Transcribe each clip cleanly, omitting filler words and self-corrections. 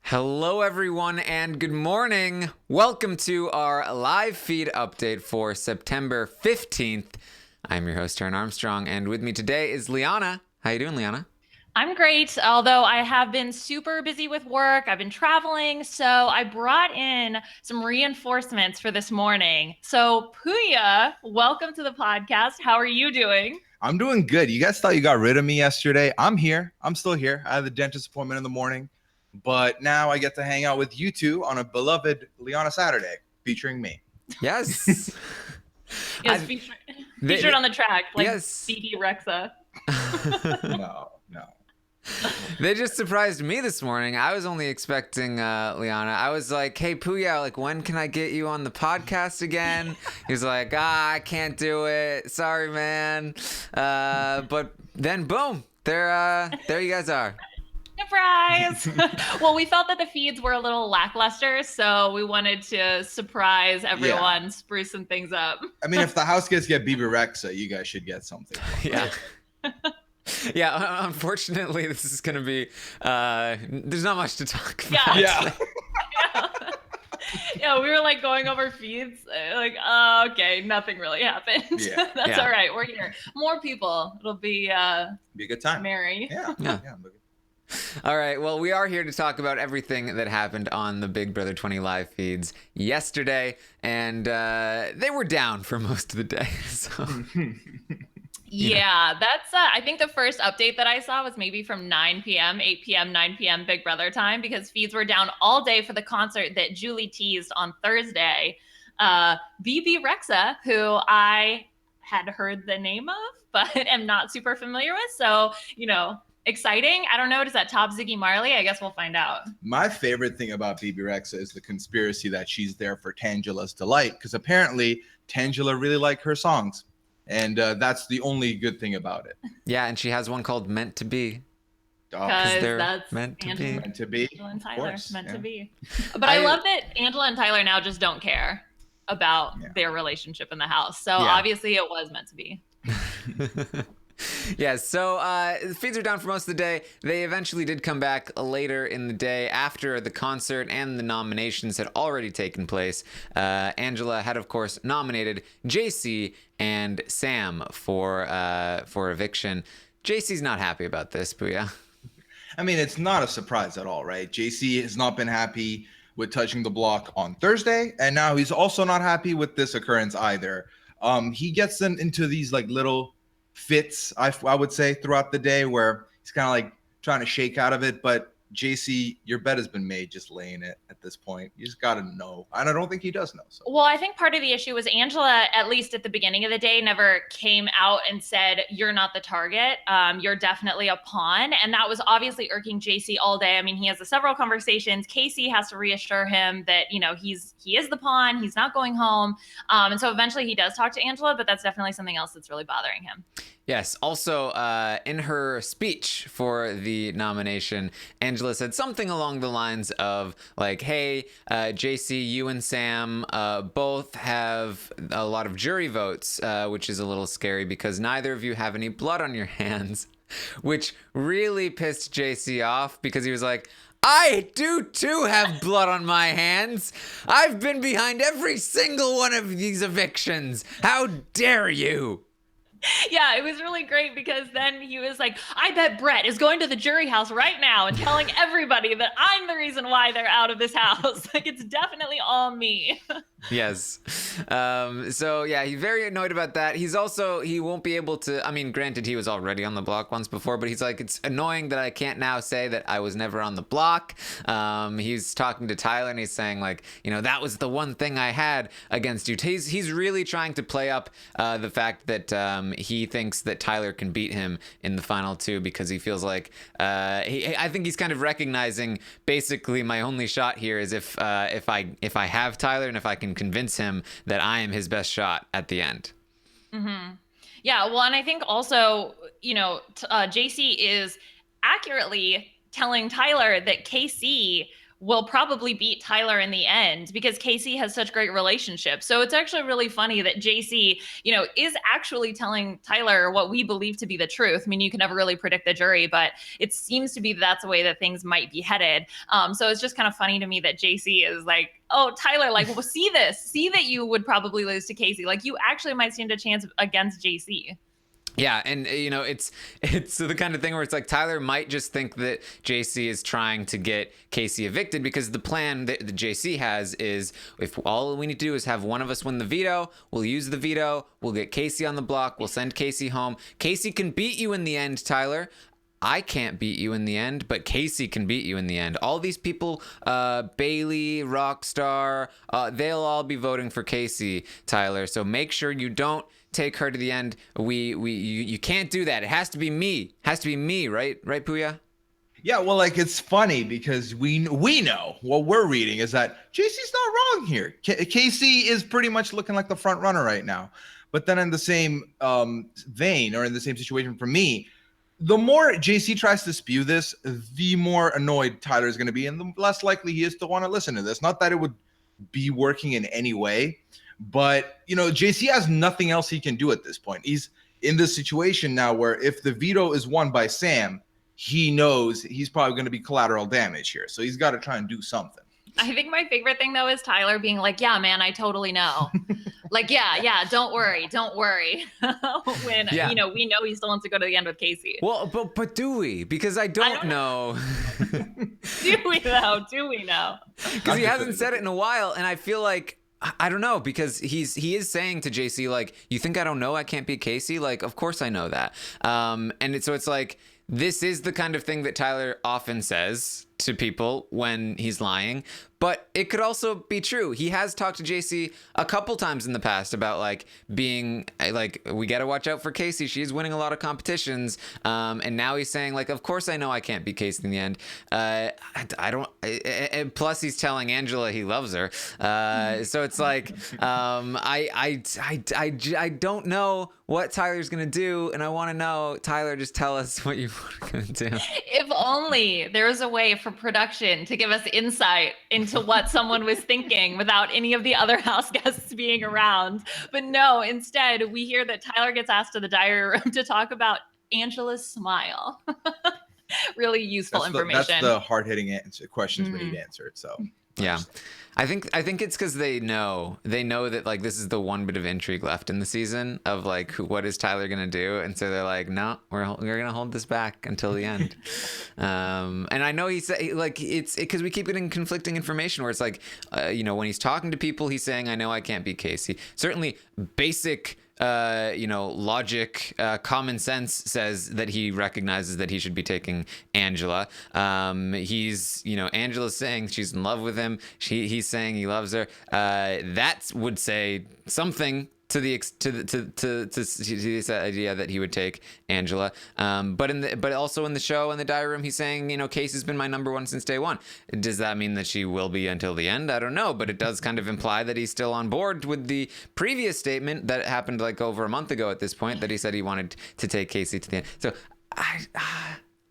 Hello, everyone, and good morning. Welcome to our live feed update for September 15th. I'm your host, Taran Armstrong, and with me today is Liana. How you doing, Liana? I'm great, although I have been super busy with work. I've been traveling, so I brought in some reinforcements for this morning. So, Puya, welcome to the podcast. How are you doing? I'm doing good. You guys thought you got rid of me yesterday. I'm here. I'm still here. I had the dentist appointment in the morning, but now I get to hang out with you two on a beloved Liana Saturday featuring me. Yes. Yes, featured on the track, like yes. BB Rexa. No. They just surprised me this morning. I was only expecting Liana. I was like, hey, Puya, like, when can I get you on the podcast again? He was like, I can't do it. Sorry, man. But then, boom, there you guys are. Surprise! Well, we felt that the feeds were a little lackluster, so we wanted to surprise everyone, spruce some things up. I mean, if the house kids get BB Rexa, you guys should get something. Yeah. Yeah, unfortunately, this is going to be, there's not much to talk about. Yeah. Yeah, we were like going over feeds, like, okay, nothing really happened. Yeah. That's all right. We're here. More people. It'll be a good time. merry. Yeah. All right, well, we are here to talk about everything that happened on the Big Brother 20 live feeds yesterday, and they were down for most of the day, so... Yeah, that's, I think the first update that I saw was maybe from 9 p.m., 8 p.m., 9 p.m. Big Brother time, because feeds were down all day for the concert that Julie teased on Thursday. BB Rexa, who I had heard the name of, but am not super familiar with. So, exciting. I don't know. Does that top Ziggy Marley? I guess we'll find out. My favorite thing about BB Rexa is the conspiracy that she's there for Tangela's delight, because apparently Tangela really liked her songs. And that's the only good thing about it. Yeah, and she has one called Meant to Be. Because that's meant to Angela, be. Meant to be. Angela and Tyler, meant to be. But I love that Angela and Tyler now just don't care about their relationship in the house. So obviously it was meant to be. Yeah, so the feeds are down for most of the day. They eventually did come back later in the day after the concert and the nominations had already taken place. Angela had, of course, nominated JC and Sam for eviction. JC's not happy about this, Puya. I mean, it's not a surprise at all, right? JC has not been happy with touching the block on Thursday, and now he's also not happy with this occurrence either. He gets into these like little fits, I would say, throughout the day where he's kind of like trying to shake out of it. But JC, your bet has been made, just laying it at this point. You just got to know. And I don't think he does know. So. Well, I think part of the issue was Angela, at least at the beginning of the day, never came out and said, you're not the target. You're definitely a pawn. And that was obviously irking JC all day. I mean, he has several conversations. Kaycee has to reassure him that, he is the pawn. He's not going home. And so eventually he does talk to Angela, but that's definitely something else that's really bothering him. Yes. Also, in her speech for the nomination, Angela said something along the lines of like, hey, JC, you and Sam both have a lot of jury votes, which is a little scary because neither of you have any blood on your hands, which really pissed JC off because he was like, I do too have blood on my hands. I've been behind every single one of these evictions. How dare you? Yeah, it was really great because then he was like, I bet Brett is going to the jury house right now and telling everybody that I'm the reason why they're out of this house. Like, it's definitely all me. Yes. So yeah, he's very annoyed about that. He won't be able to, I mean, granted he was already on the block once before, but he's like, it's annoying that I can't now say that I was never on the block. He's talking to Tyler and he's saying like, that was the one thing I had against you. He's really trying to play up the fact that he thinks that Tyler can beat him in the final two because he feels like I think he's kind of recognizing basically my only shot here is if I have Tyler and if I can convince him that I am his best shot at the end. Mm-hmm. Yeah, well, and I think also, JC is accurately telling Tyler that Kaycee will probably beat Tyler in the end because Kaycee has such great relationships. So it's actually really funny that JC, is actually telling Tyler what we believe to be the truth. I mean, you can never really predict the jury, but it seems to be that's the way that things might be headed. So it's just kind of funny to me that JC is like, oh, Tyler, like, well, see that you would probably lose to Kaycee. Like, you actually might stand a chance against JC. Yeah, and it's the kind of thing where it's like Tyler might just think that JC is trying to get Kaycee evicted because the plan that JC has is if all we need to do is have one of us win the veto, we'll use the veto, we'll get Kaycee on the block, we'll send Kaycee home. Kaycee can beat you in the end, Tyler. I can't beat you in the end, but Kaycee can beat you in the end. All these people, Bayleigh, Rockstar, they'll all be voting for Kaycee, Tyler. So make sure you don't take her to the end. You can't do that. It has to be me. Has to be me, right? Right, Puya? Yeah, well, like, it's funny because we know what we're reading is that JC's not wrong here. Kaycee is pretty much looking like the front runner right now. But then in the same vein or in the same situation for me, the more JC tries to spew this, the more annoyed Tyler is going to be, and the less likely he is to want to listen to this. Not that it would be working in any way, but, JC has nothing else he can do at this point. He's in this situation now where if the veto is won by Sam, he knows he's probably going to be collateral damage here. So he's got to try and do something. I think my favorite thing, though, is Tyler being like, yeah, man, I totally know. Like, yeah, don't worry. When, we know he still wants to go to the end with Kaycee. Well, but do we? Because I don't know. Do we, though? Do we know? Because he hasn't said it in a while, and I feel like, I don't know, because he is saying to JC, like, you think I don't know I can't beat Kaycee? Like, of course I know that. So it's like, this is the kind of thing that Tyler often says to people when he's lying, but it could also be true. He has talked to JC a couple times in the past about like being like, we got to watch out for Kaycee. She's winning a lot of competitions. And now he's saying like, of course I know I can't beat Kaycee in the end. I don't, plus he's telling Angela he loves her. So it's like, I don't know what Tyler's going to do. And I want to know, Tyler, just tell us what you're going to do. If only there was a way for production to give us insight into what someone was thinking without any of the other house guests being around. But no, instead, we hear that Tyler gets asked to the diary room to talk about Angela's smile. Really useful information. That's the hard-hitting questions we need answered. So yeah. I think it's because they know that like this is the one bit of intrigue left in the season of like what is Tyler gonna do, and so they're like, no, we're gonna hold this back until the end. And I know he said like it's because we keep getting conflicting information where it's like when he's talking to people he's saying I know I can't beat Kaycee. Certainly basic logic, common sense says that he recognizes that he should be taking Angela. He's, Angela's saying she's in love with him. He's saying he loves her. That would say something to this idea that he would take Angela. But also in the show, in the diary room, he's saying, Kaycee's been my number one since day one. Does that mean that she will be until the end? I don't know, but it does kind of imply that he's still on board with the previous statement that happened like over a month ago at this point, that he said he wanted to take Kaycee to the end. So I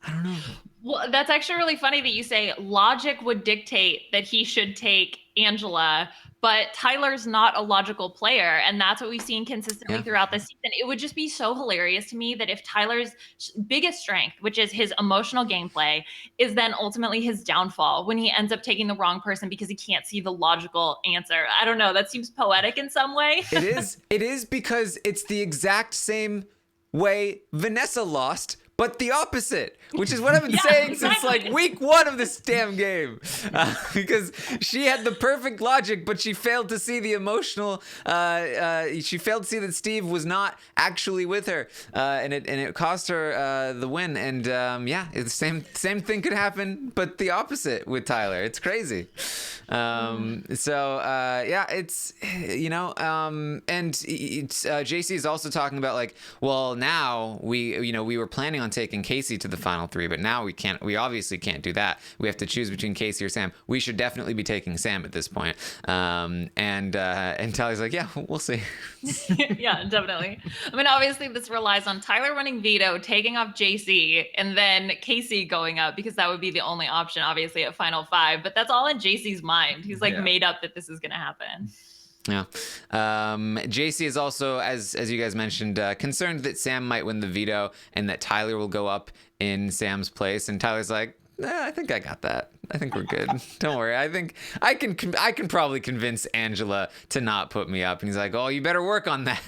don't know. Well, that's actually really funny that you say logic would dictate that he should take Angela, but Tyler's not a logical player, and that's what we've seen consistently throughout the season. It would just be so hilarious to me that if Tyler's biggest strength, which is his emotional gameplay, is then ultimately his downfall when he ends up taking the wrong person because he can't see the logical answer. I don't know. That seems poetic in some way. It is because it's the exact same way Vanessa lost, but the opposite, which is what I've been saying since like week one of this damn game, because she had the perfect logic, but she failed to see the emotional. She failed to see that Steve was not actually with her, and it cost her the win. And it's the same thing could happen, but the opposite with Tyler. It's crazy. It's and JC is also talking about like, well, now we were planning on taking Kaycee to the final 3, but now we obviously can't do that. We have to choose between Kaycee or Sam. We should definitely be taking Sam at this point. And Tyler's like, yeah, we'll see. Yeah, definitely. I mean, obviously this relies on Tyler winning veto, taking off JC, and then Kaycee going up, because that would be the only option, obviously, at final 5. But that's all in JC's mind. He's like made up that this is going to happen. Yeah. JC is also, as you guys mentioned, concerned that Sam might win the veto and that Tyler will go up in Sam's place. And Tyler's like, I think I got that. I think we're good. Don't worry. I think I can probably convince Angela to not put me up. And he's like, oh, you better work on that.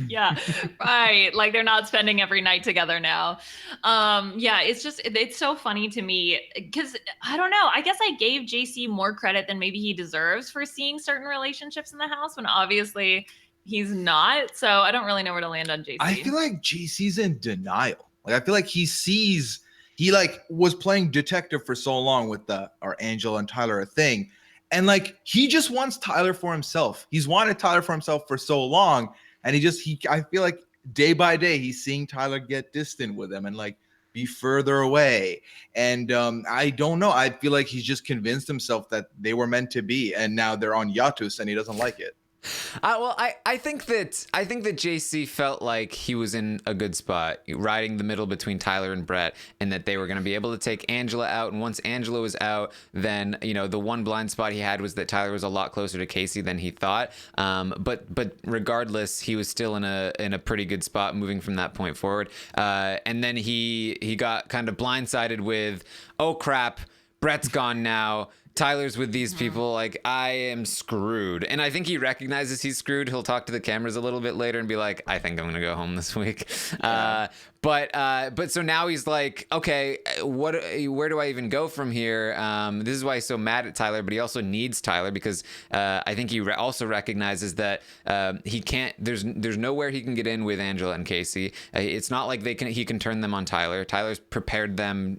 Yeah, right. Like they're not spending every night together now. Yeah, it's so funny to me because I don't know. I guess I gave JC more credit than maybe he deserves for seeing certain relationships in the house when obviously he's not. So I don't really know where to land on JC. I feel like JC's in denial. Like I feel like he like was playing detective for so long with Angela and Tyler a thing. And like he just wants Tyler for himself. He's wanted Tyler for himself for so long. And I feel like day by day, he's seeing Tyler get distant with him and like be further away. And I don't know. I feel like he's just convinced himself that they were meant to be. And now they're on hiatus and he doesn't like it. Well, I think that JC felt like he was in a good spot, riding the middle between Tyler and Brett, and that they were going to be able to take Angela out. And once Angela was out, then the one blind spot he had was that Tyler was a lot closer to Kaycee than he thought. But regardless, he was still in a pretty good spot moving from that point forward. And then he got kind of blindsided with, oh crap, Brett's gone now. Tyler's with these people, like, I am screwed. And I think he recognizes he's screwed. He'll talk to the cameras a little bit later and be like, I think I'm going to go home this week. Yeah. But so now he's like, okay, where do I even go from here? This is why he's so mad at Tyler, but he also needs Tyler because I think he also recognizes that he can't, there's nowhere he can get in with Angela and Kaycee. It's not like he can turn them on Tyler. Tyler's prepared them,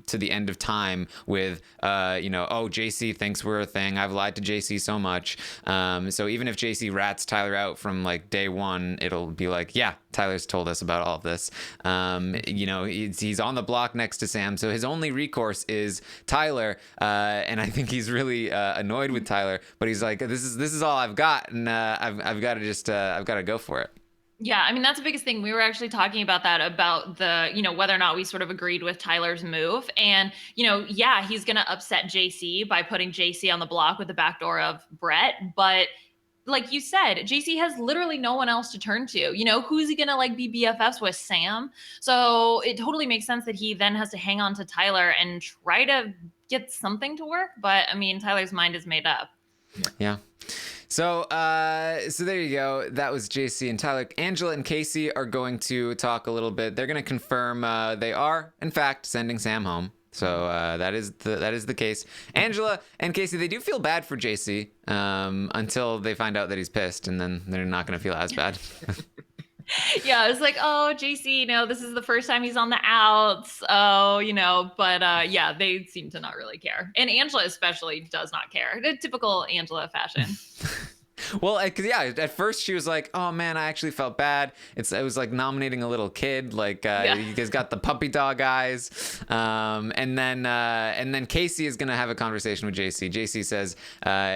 to the end of time with, oh, JC thinks we're a thing. I've lied to JC so much. So even if JC rats Tyler out from like day one, it'll be like, yeah, Tyler's told us about all of this. He's on the block next to Sam. So his only recourse is Tyler. And I think he's really annoyed with Tyler, but he's like, this is all I've got. And I've got to go for it. Yeah, I mean, that's the biggest thing. We were actually talking about that, about the, whether or not we sort of agreed with Tyler's move. And, yeah, he's going to upset JC by putting JC on the block with the backdoor of Brett. But like you said, JC has literally no one else to turn to. Who's he going to like be BFFs with? Sam? So it totally makes sense that he then has to hang on to Tyler and try to get something to work. But I mean, Tyler's mind is made up. Yeah. So there you go. That was JC and Tyler. Angela and Kaycee are going to talk a little bit. They're going to confirm they are, in fact, sending Sam home. So that is the case. Angela and Kaycee, they do feel bad for JC until they find out that he's pissed, and then they're not going to feel as bad. Yeah, it's like, oh, JC, this is the first time he's on the outs. Oh, but yeah, they seem to not really care. And Angela especially does not care. The typical Angela fashion. Well, at first she was like, oh man, I actually felt bad. It was like nominating a little kid, like you guys got the puppy dog eyes. And then Kaycee is going to have a conversation with JC. JC says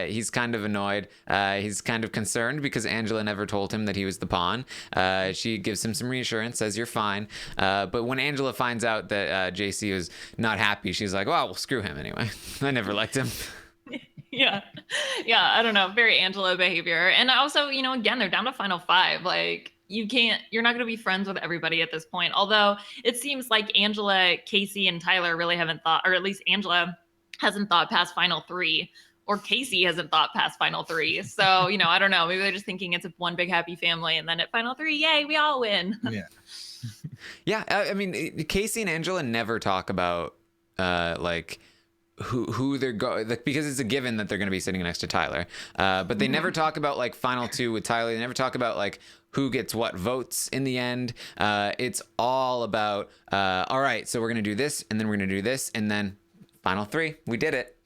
he's kind of annoyed. He's kind of concerned because Angela never told him that he was the pawn. She gives him some reassurance, says you're fine. But when Angela finds out that JC was not happy, she's like, well, screw him anyway. I never liked him. Yeah. I don't know. Very Angela behavior. And also, again, they're down to final 5. Like you're not going to be friends with everybody at this point. Although it seems like Angela, Kaycee, and Tyler really haven't thought, or at least Angela hasn't thought past final 3, or Kaycee hasn't thought past final 3. So, I don't know. Maybe they're just thinking it's one big happy family. And then at final 3, yay, we all win. Yeah. Yeah. I mean, Kaycee and Angela never talk about who they're going, because it's a given that they're going to be sitting next to Tyler. But they never talk about like final 2 with Tyler. They never talk about like who gets what votes in the end. It's all about, all right, so we're going to do this, and then we're going to do this, and then final 3, we did it.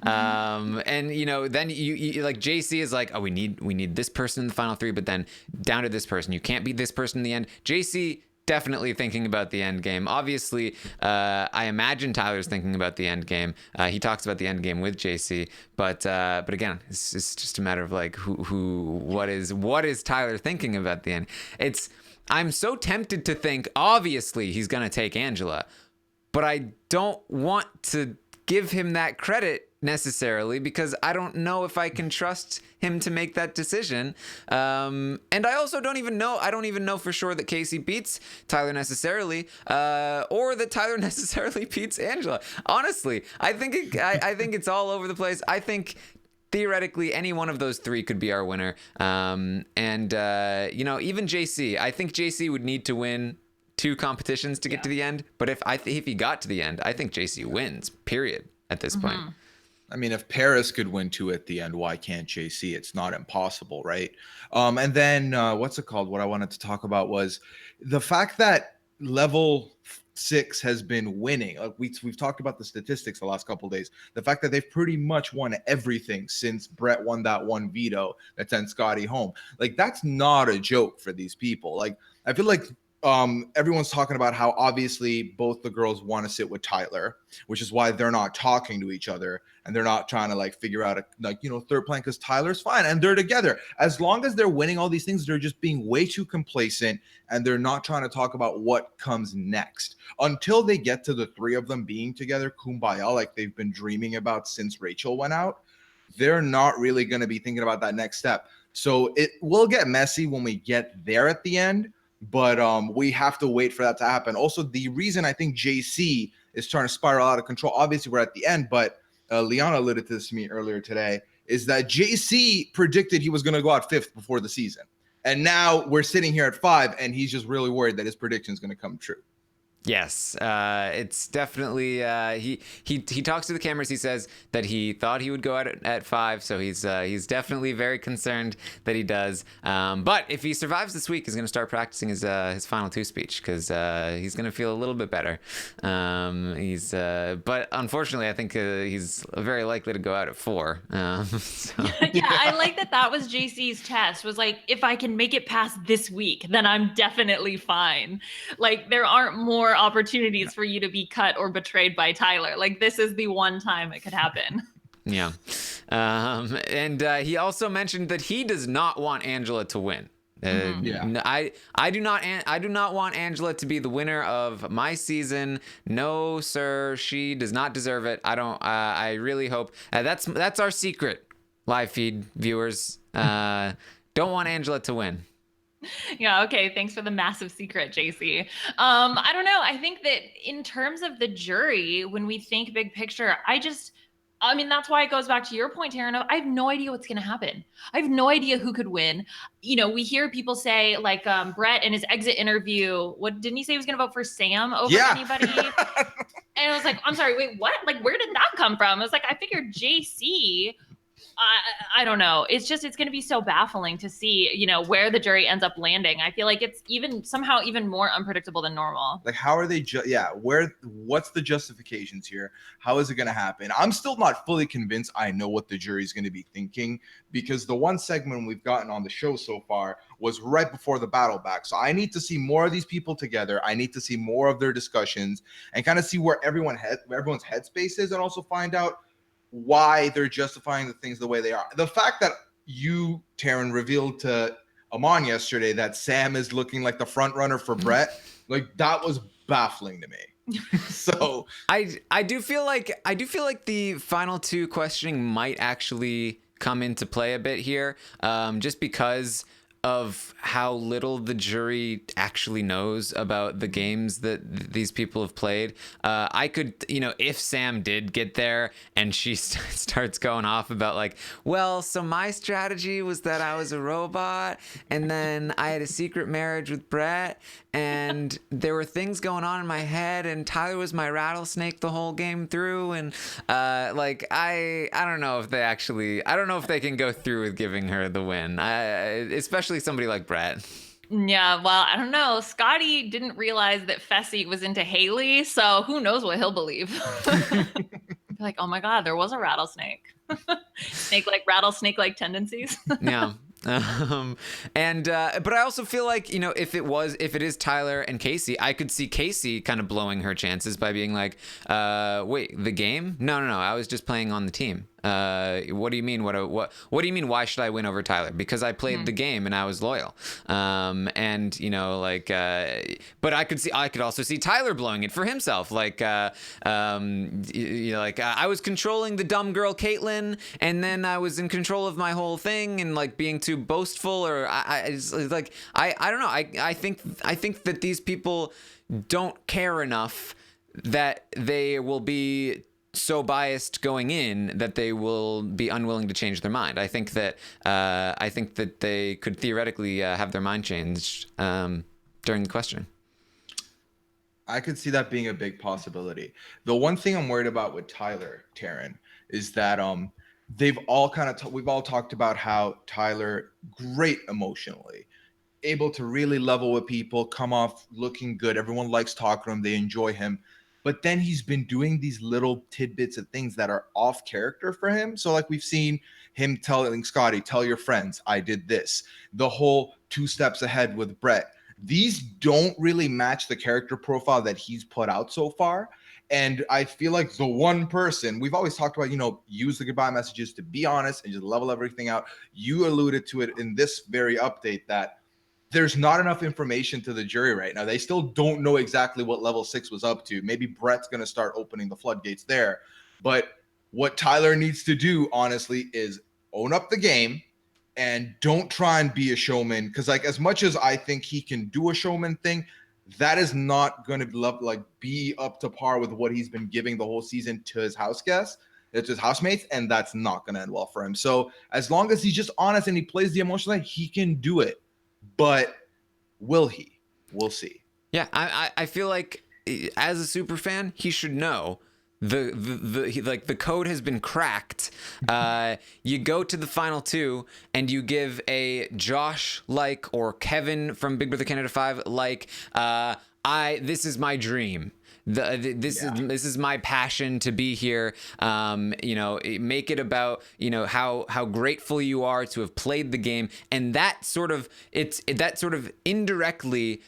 And then you like JC is like, oh, we need this person in the final 3, but then down to this person. You can't beat this person in the end. JC definitely thinking about the end game. Obviously, I imagine Tyler's thinking about the end game. He talks about the end game with JC, but again, it's just a matter of like what is Tyler thinking about the end. I'm so tempted to think obviously he's gonna take Angela, but I don't want to give him that credit necessarily because I don't know if I can trust him to make that decision. And I also don't even know for sure that Kaycee beats Tyler necessarily, or that Tyler necessarily beats Angela. Honestly, I think it's all over the place. I think theoretically any one of those three could be our winner. And even JC, I think JC would need to win 2 competitions to get to the end, but if he got to the end, I think JC wins, period, at this point. I mean, if Paris could win 2 at the end, why can't JC? It's not impossible, right? And then what's it called? What I wanted to talk about was the fact that level 6 has been winning. Like we've talked about the statistics the last couple of days. The fact that they've pretty much won everything since Brett won that one veto that sent Scottie home. Like, that's not a joke for these people. Like, I feel like everyone's talking about how obviously both the girls want to sit with Tyler, which is why they're not talking to each other and they're not trying to like figure out a third plan, because Tyler's fine and they're together. As long as they're winning all these things, they're just being way too complacent and they're not trying to talk about what comes next until they get to the 3 of them being together, kumbaya, like they've been dreaming about since Rachel went out. They're not really going to be thinking about that next step. So it will get messy when we get there at the end. But we have to wait for that to happen. Also, the reason I think JC is trying to spiral out of control, obviously we're at the end, but Liana alluded to this to me earlier today, is that JC predicted he was going to go out 5th before the season. And now we're sitting here at 5, and he's just really worried that his prediction is going to come true. Yes, it's definitely he talks to the cameras. He says that he thought he would go out at 5, so he's definitely very concerned that he does. But if he survives this week, he's going to start practicing his final 2 speech because he's going to feel a little bit better. But unfortunately, I think he's very likely to go out at 4. So. Yeah, I like that was JC's test. Was like, if I can make it past this week, then I'm definitely fine. Like, there aren't more opportunities for you to be cut or betrayed by Tyler. Like, this is the one time it could happen. Yeah. And he also mentioned that he does not want Angela to win. I do not want Angela to be the winner of my season. No, sir, she does not deserve it. I really hope that's our secret, live feed viewers. Don't want Angela to win. Yeah, okay. Thanks for the massive secret, JC. I don't know. I think that in terms of the jury, when we think big picture, that's why it goes back to your point, Taran. I have no idea what's going to happen. I have no idea who could win. We hear people say, like, Brett in his exit interview, what didn't he say he was going to vote for Sam over anybody? And I was like, I'm sorry, wait, what? Like, where did that come from? I was like, I figured JC. I don't know. It's going to be so baffling to see, where the jury ends up landing. I feel like it's somehow even more unpredictable than normal. Like, how are they? What's the justifications here? How is it going to happen? I'm still not fully convinced I know what the jury's going to be thinking, because the one segment we've gotten on the show so far was right before the battle back. So I need to see more of these people together. I need to see more of their discussions and kind of see where everyone's headspace is, and also find out why they're justifying the things the way they are. The fact that you, Taran, revealed to Amon yesterday that Sam is looking like the front runner for Brett, like, that was baffling to me. So I do feel like the final 2 questioning might actually come into play a bit here, just because of how little the jury actually knows about the games that these people have played. I could, if Sam did get there and she starts going off about like, well, so my strategy was that I was a robot and then I had a secret marriage with Brett and there were things going on in my head and Tyler was my rattlesnake the whole game through. And I don't know if they can go through with giving her the win, especially somebody like Brett. Yeah, well, I don't know. Scottie didn't realize that Fessy was into Haleigh, so who knows what he'll believe. Like, oh my God, there was a rattlesnake. Rattlesnake-like tendencies. Yeah. But I also feel like, you know, if it is Tyler and Kaycee, I could see Kaycee kind of blowing her chances by being like, wait, the game? No, I was just playing on the team. What do you mean? What do you mean? Why should I win over Tyler? Because I played the game and I was loyal. And you know, like, but I could also see Tyler blowing it for himself. Like, you know, like I was controlling the dumb girl Kaitlyn, and then I was in control of my whole thing, and like being too boastful, or I don't know. I think that these people don't care enough that they will be so biased going in that they will be unwilling to change their mind. I think that they could theoretically have their mind changed during the question. I could see that being a big possibility. The one thing I'm worried about with Tyler, Taran, is that we've all talked about how Tyler, great emotionally, able to really level with people, come off looking good. Everyone likes talking to him. They enjoy him. But then he's been doing these little tidbits of things that are off character for him. So like we've seen him telling Scottie, tell your friends, I did this. The whole 2 steps ahead with Brett. These don't really match the character profile that he's put out so far. And I feel like the one person, we've always talked about, you know, use the goodbye messages to be honest and just level everything out. You alluded to it in this very update that there's not enough information to the jury right now. They still don't know exactly what level 6 was up to. Maybe Brett's going to start opening the floodgates there. But what Tyler needs to do, honestly, is own up the game and don't try and be a showman. Because like as much as I think he can do a showman thing, that is not going to be up to par with what he's been giving the whole season to his house guests. It's his housemates, and that's not going to end well for him. So as long as he's just honest and he plays the emotional line, he can do it. But will he? We'll see. Yeah, I feel like as a super fan, he should know the code has been cracked. You go to the final 2 and you give a Josh or Kevin from Big Brother Canada 5 this is my dream. This is my passion to be here. You know, make it about, you know, how grateful you are to have played the game, and that sort of indirectly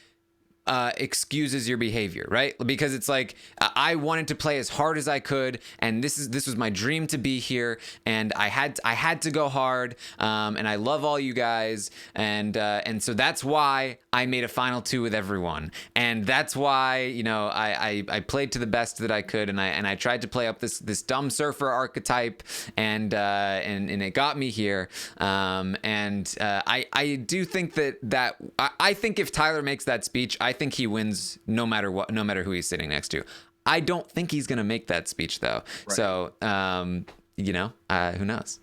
excuses your behavior, right? Because it's like I wanted to play as hard as I could, and this was my dream to be here, and I had to go hard, and I love all you guys, and so that's why I made a final 2 with everyone, and that's why, you know, I played to the best that I could, and I tried to play up this dumb surfer archetype, and it got me here, and I do think that I think if Tyler makes that speech, I think he wins no matter what, no matter who he's sitting next to. I don't think he's going to make that speech though. Right. So, you know, who knows?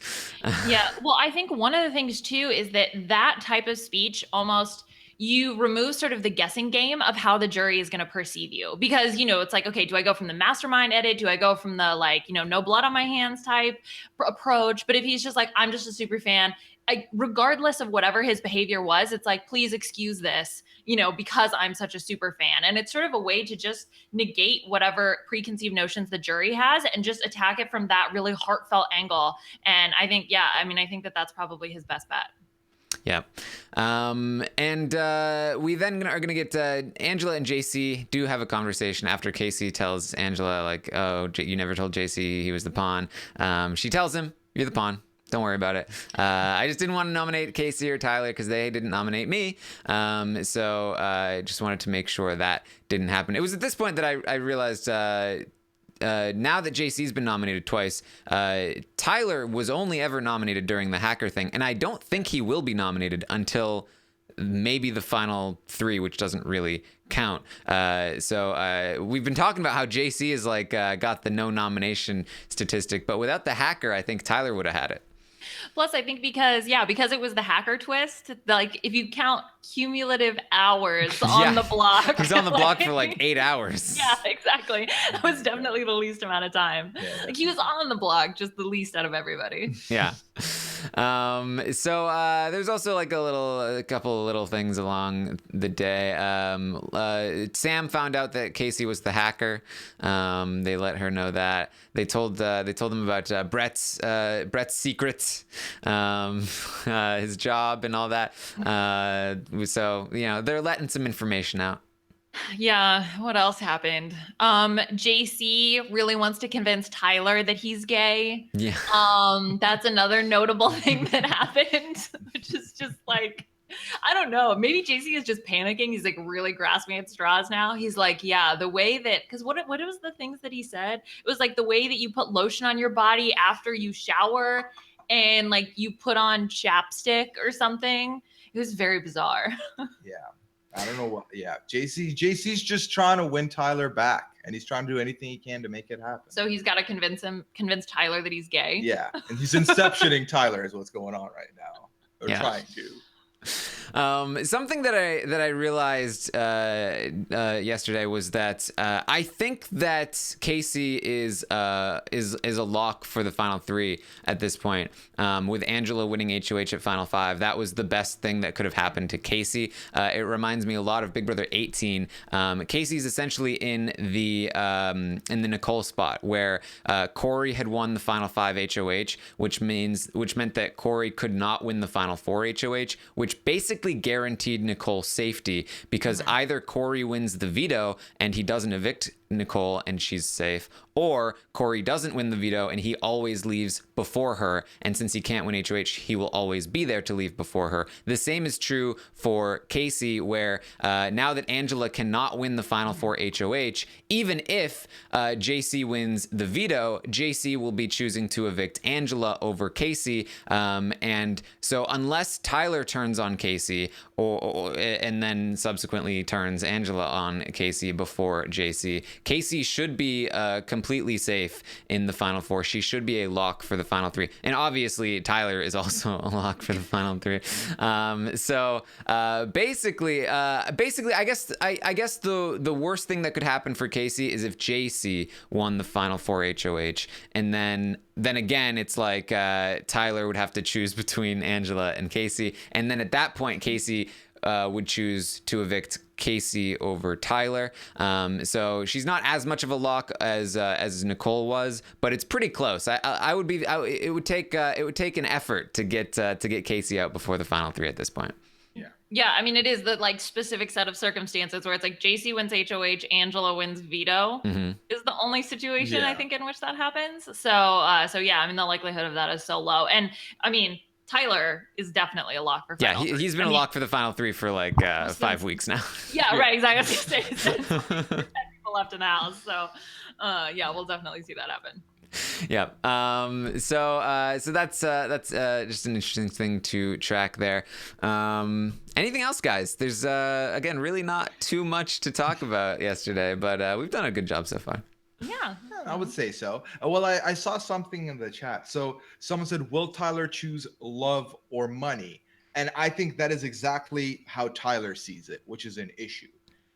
Yeah. Well, I think one of the things too is that type of speech almost, you remove sort of the guessing game of how the jury is going to perceive you, because, you know, it's like, okay, do I go from the mastermind edit? Do I go from the, like, you know, no blood on my hands type approach? But if he's just like, I'm just a super fan, regardless of whatever his behavior was, it's like, please excuse this, you know, because I'm such a super fan. And it's sort of a way to just negate whatever preconceived notions the jury has and just attack it from that really heartfelt angle. And I think, yeah, I mean, I think that that's probably his best bet. Yeah. And we then are going to get Angela and JC do have a conversation after Kaycee tells Angela, like, oh, you never told JC he was the pawn. She tells him, you're the pawn. Don't worry about it. I just didn't want to nominate Kaycee or Tyler because they didn't nominate me. So I just wanted to make sure that didn't happen. It was at this point that I realized now that JC's been nominated twice, Tyler was only ever nominated during the hacker thing. And I don't think he will be nominated until maybe the final 3, which doesn't really count. So we've been talking about how JC is like got the no nomination statistic, but without the hacker, I think Tyler would have had it. Plus, I think because it was the hacker twist, like if you count cumulative hours on the block. He's on the block for like 8 hours. Yeah, exactly. That was definitely the least amount of time. Yeah, like he was on the block, just the least out of everybody. Yeah. So there's also like a couple of little things along the day. Sam found out that Kaycee was the hacker. They let her know that. They told them about Brett's secrets, his job and all that. So they're letting some information out. Yeah, what else happened? JC really wants to convince Tyler that he's gay. Yeah. That's another notable thing that happened, which is just like, I don't know. Maybe JC is just panicking. He's like really grasping at straws now. He's like, yeah, the way that, because what was the things that he said? It was like the way that you put lotion on your body after you shower and like you put on chapstick or something. It was very bizarre. Yeah. I don't know what. Yeah, JC's just trying to win Tyler back, and he's trying to do anything he can to make it happen. So he's got to convince Tyler that he's gay. Yeah, and he's inceptioning Tyler is what's going on right now, or trying to. Something that I realized yesterday was that I think that Kaycee is a lock for the final 3 at this point. With Angela winning HOH at final 5, that was the best thing that could have happened to Kaycee. It reminds me a lot of Big Brother 18. Kaycee's essentially in the Nicole spot where Corey had won the final 5 HOH, which meant that Corey could not win the final 4 HOH, which basically guaranteed Nicole safety because either Corey wins the veto and he doesn't evict Nicole and she's safe, or Corey doesn't win the veto and he always leaves before her, and since he can't win HOH, he will always be there to leave before her. The same is true for Kaycee, where now that Angela cannot win the final 4 HOH, even if JC wins the veto, JC will be choosing to evict Angela over Kaycee, and so unless Tyler turns on Kaycee and then subsequently turns Angela on Kaycee before JC, Kaycee should be completely safe in the final 4. She should be a lock for the final 3, and obviously Tyler is also a lock for the final 3. Basically, I guess the worst thing that could happen for Kaycee is if JC won the final 4 HOH, and then again it's like Tyler would have to choose between Angela and Kaycee, and then at that point Kaycee would choose to evict Kaycee over Tyler. So she's not as much of a lock as Nicole was, but it's pretty close. It would take an effort to get Kaycee out before the final 3 at this point. Yeah, I mean, it is the like specific set of circumstances where it's like JC wins HOH, Angela wins veto is the only situation I think in which that happens. So yeah, I mean, the likelihood of that is so low. And I mean, Tyler is definitely a lock for final 3. He's been a lock for the final 3 for like 5 weeks now. Yeah, right, exactly. I was gonna say, since 10 people left in the house. So yeah, we'll definitely see that happen. Yeah. So that's just an interesting thing to track there. Anything else, guys? There's again really not too much to talk about yesterday, but we've done a good job so far. Yeah, I would say so. Well, I saw something in the chat. So someone said, will Tyler choose love or money? And I think that is exactly how Tyler sees it, which is an issue.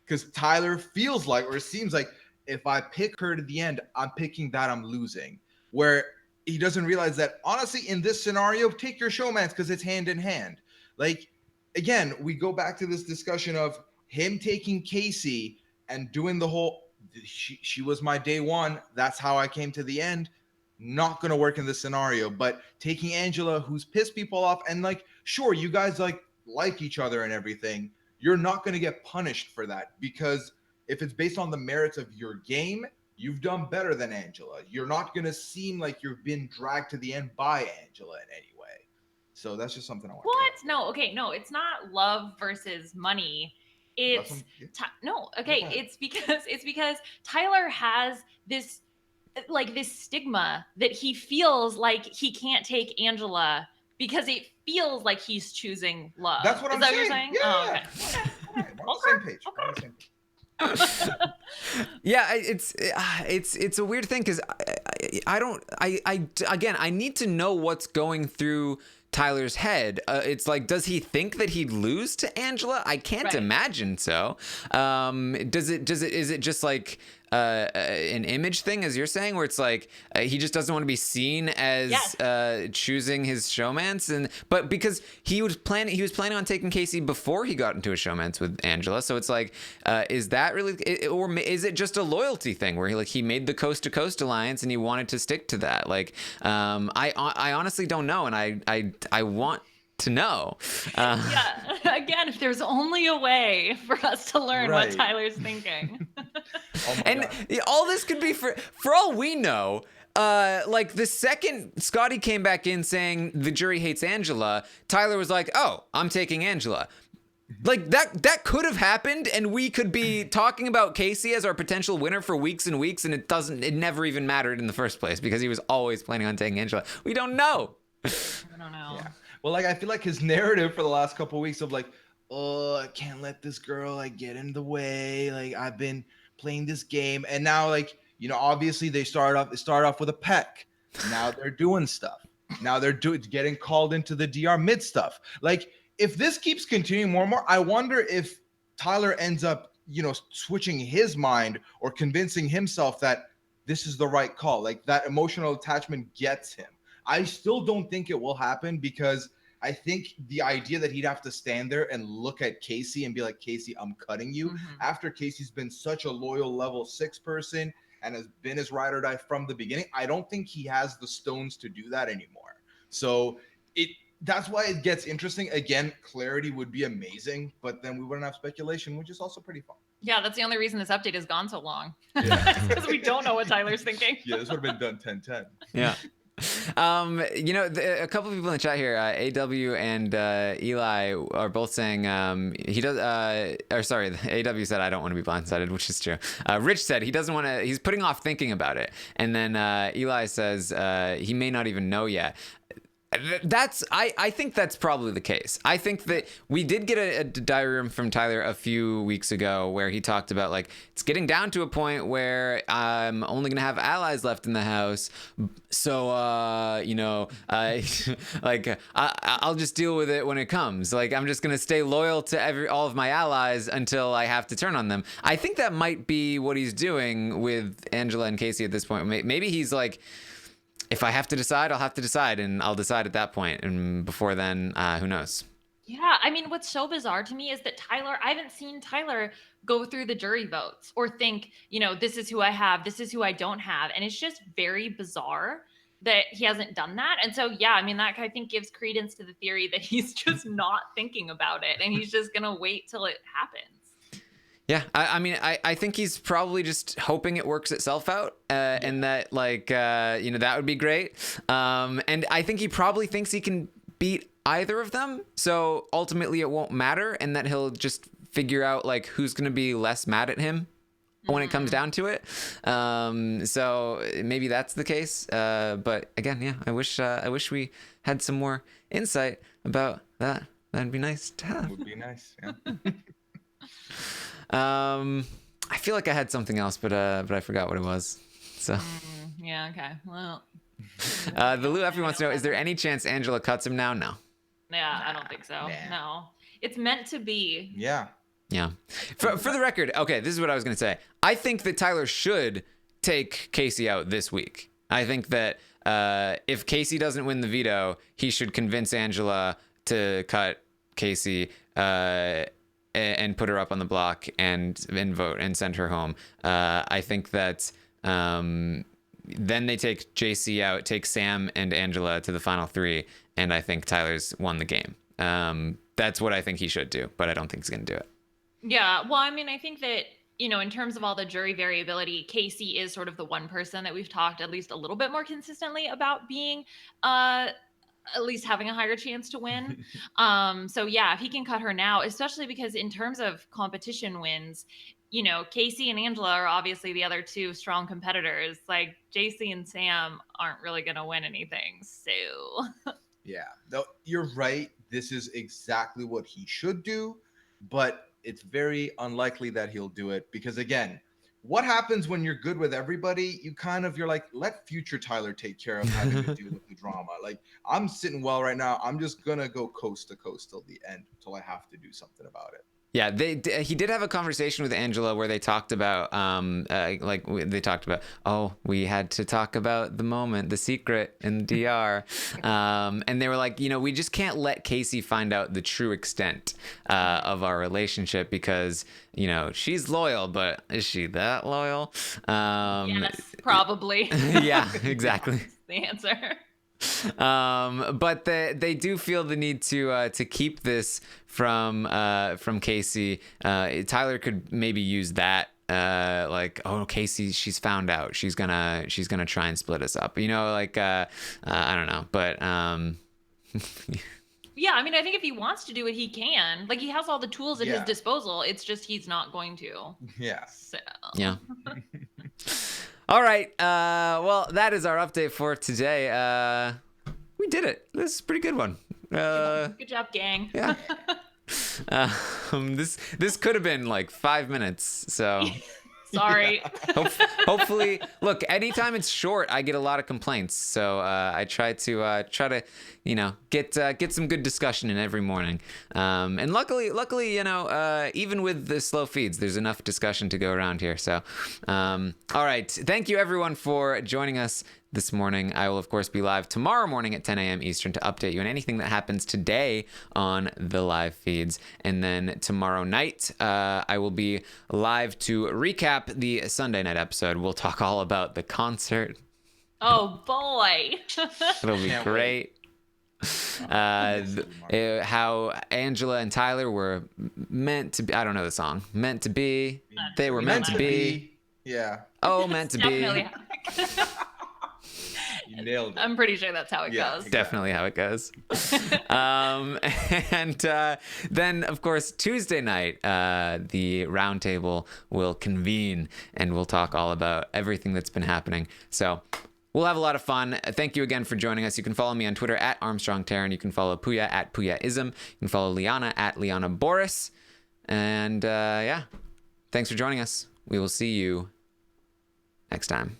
Because Tyler feels like, or it seems like, if I pick her to the end, I'm picking that I'm losing. Where he doesn't realize that, honestly, in this scenario, take your showmance because it's hand in hand. Like, again, we go back to this discussion of him taking Kaycee and doing the whole, she was my day one, that's how I came to the end. Not going to work in this scenario. But taking Angela, who's pissed people off, and like, sure, you guys like each other and everything, you're not going to get punished for that, because if it's based on the merits of your game, you've done better than Angela. You're not going to seem like you've been dragged to the end by Angela in any way. So that's just something I want to know. No, okay, no, it's not love versus money. It's it's because Tyler has this stigma that he feels like he can't take Angela because it feels like he's choosing love. That's what I'm saying. Is that what you're saying? Yeah. Oh, okay. We're on the same page. We're on the same page. Yeah, it's a weird thing because I need to know what's going through Tyler's head. It's like, does he think that he'd lose to Angela? I can't imagine so. Is it just like an image thing, as you're saying, where it's like he just doesn't want to be seen as choosing his showmance, but because he was planning on taking Kaycee before he got into a showmance with Angela, so it's like, is that really, or is it just a loyalty thing where he made the coast to coast alliance and he wanted to stick to that? Like, I honestly don't know, and I want to know. Yeah, again, if there's only a way for us to learn what Tyler's thinking. And all this could be for all we know. Like the second Scottie came back in saying the jury hates Angela, Tyler was like, "Oh, I'm taking Angela." Like that could have happened, and we could be talking about Kaycee as our potential winner for weeks and weeks, and it never even mattered in the first place because he was always planning on taking Angela. We don't know. I don't know. Yeah. Well, like I feel like his narrative for the last couple of weeks of like, oh, I can't let this girl like get in the way. Like I've been playing this game, and now like obviously they start off with a peck. Now they're doing stuff. Now they're getting called into the DR mid stuff. Like if this keeps continuing more and more, I wonder if Tyler ends up switching his mind or convincing himself that this is the right call. Like that emotional attachment gets him. I still don't think it will happen because I think the idea that he'd have to stand there and look at Kaycee and be like, Kaycee, I'm cutting you. After Casey's been such a loyal level 6 person and has been his ride or die from the beginning, I don't think he has the stones to do that anymore. So that's why it gets interesting. Again, clarity would be amazing, but then we wouldn't have speculation, which is also pretty fun. Yeah, that's the only reason this update has gone so long. Because we don't know what Tyler's thinking. Yeah, this would have been done 10-10. Yeah. A couple of people in the chat here, AW and Eli are both saying he does. Sorry, AW said I don't want to be blindsided, which is true. Rich said he doesn't want to. He's putting off thinking about it, and then Eli says he may not even know yet. I think that's probably the case. I think that we did get a diary from Tyler a few weeks ago where he talked about like it's getting down to a point where I'm only gonna have allies left in the house, so I'll just deal with it when it comes. Like I'm just gonna stay loyal to all of my allies until I have to turn on them. I think that might be what he's doing with Angela and Kaycee at this point. Maybe he's like, if I have to decide, I'll have to decide, and I'll decide at that point. And before then, who knows? Yeah, I mean, what's so bizarre to me is that I haven't seen Tyler go through the jury votes or think, this is who I have, this is who I don't have. And it's just very bizarre that he hasn't done that. And so, yeah, I mean, that I think gives credence to the theory that he's just not thinking about it and he's just going to wait till it happens. Yeah, I think he's probably just hoping it works itself out, and that that would be great. And I think he probably thinks he can beat either of them, so ultimately it won't matter, and that he'll just figure out like who's going to be less mad at him when it comes down to it. So maybe that's the case. But again, yeah, I wish we had some more insight about that. That'd be nice to have. Would be nice. Yeah. I feel like I had something else, but I forgot what it was. So yeah, okay. Well, the Lou Effie wants to know: is there any chance Angela cuts him now? No. Yeah, I don't think so. No, it's meant to be. Yeah. Yeah. For the record, okay, this is what I was gonna say. I think that Tyler should take Kaycee out this week. I think that if Kaycee doesn't win the veto, he should convince Angela to cut Kaycee. And put her up on the block and vote and send her home. I think that then they take JC out, take Sam and Angela to the final 3, and I think Tyler's won the game. That's what I think he should do, but I don't think he's going to do it. Yeah, well, I mean, I think that, in terms of all the jury variability, Kaycee is sort of the one person that we've talked at least a little bit more consistently about being at least having a higher chance to win. So yeah, if he can cut her now, especially because in terms of competition wins, Kaycee and Angela are obviously the other 2 strong competitors. Like JC and Sam aren't really going to win anything. So yeah, no, you're right. This is exactly what he should do, but it's very unlikely that he'll do it because again, what happens when you're good with everybody? You're like, let future Tyler take care of having to deal with the drama. Like, I'm sitting well right now. I'm just going to go coast to coast till the end, till I have to do something about it. Yeah, he did have a conversation with Angela where they talked about we had to talk about the moment, the secret in the DR, and they were like, we just can't let Kaycee find out the true extent of our relationship because she's loyal, but is she that loyal? Yes, probably. Yeah, exactly. That's the answer. But they do feel the need to keep this from Kaycee. Tyler could maybe use that. Kaycee, she's found out. She's gonna try and split us up. I don't know, but yeah, I mean, I think if he wants to do it, he can. Like, he has all the tools at his disposal. It's just he's not going to. Yeah. So. Yeah. All right. Well, that is our update for today. We did it. This is a pretty good one. Good job, gang. Yeah. This could have been like 5 minutes. So. Sorry. Hopefully, look. Anytime it's short, I get a lot of complaints. So I try to get some good discussion in every morning. And luckily, even with the slow feeds, there's enough discussion to go around here. So, all right. Thank you everyone for joining us this morning. I will, of course, be live tomorrow morning at 10 a.m. Eastern to update you on anything that happens today on the live feeds. And then tomorrow night, I will be live to recap the Sunday night episode. We'll talk all about the concert. Oh, boy. It'll be great. How Angela and Tyler were meant to be. I don't know the song. Meant to be. They were meant to be. Yeah. Oh, meant to be. You nailed it. I'm pretty sure that's how it goes. Definitely how it goes. And then, of course, Tuesday night, the roundtable will convene and we'll talk all about everything that's been happening. So we'll have a lot of fun. Thank you again for joining us. You can follow me on Twitter at Armstrong Taran. You can follow Puya at Puyaism. You can follow Liana at Liana Boris. And thanks for joining us. We will see you next time.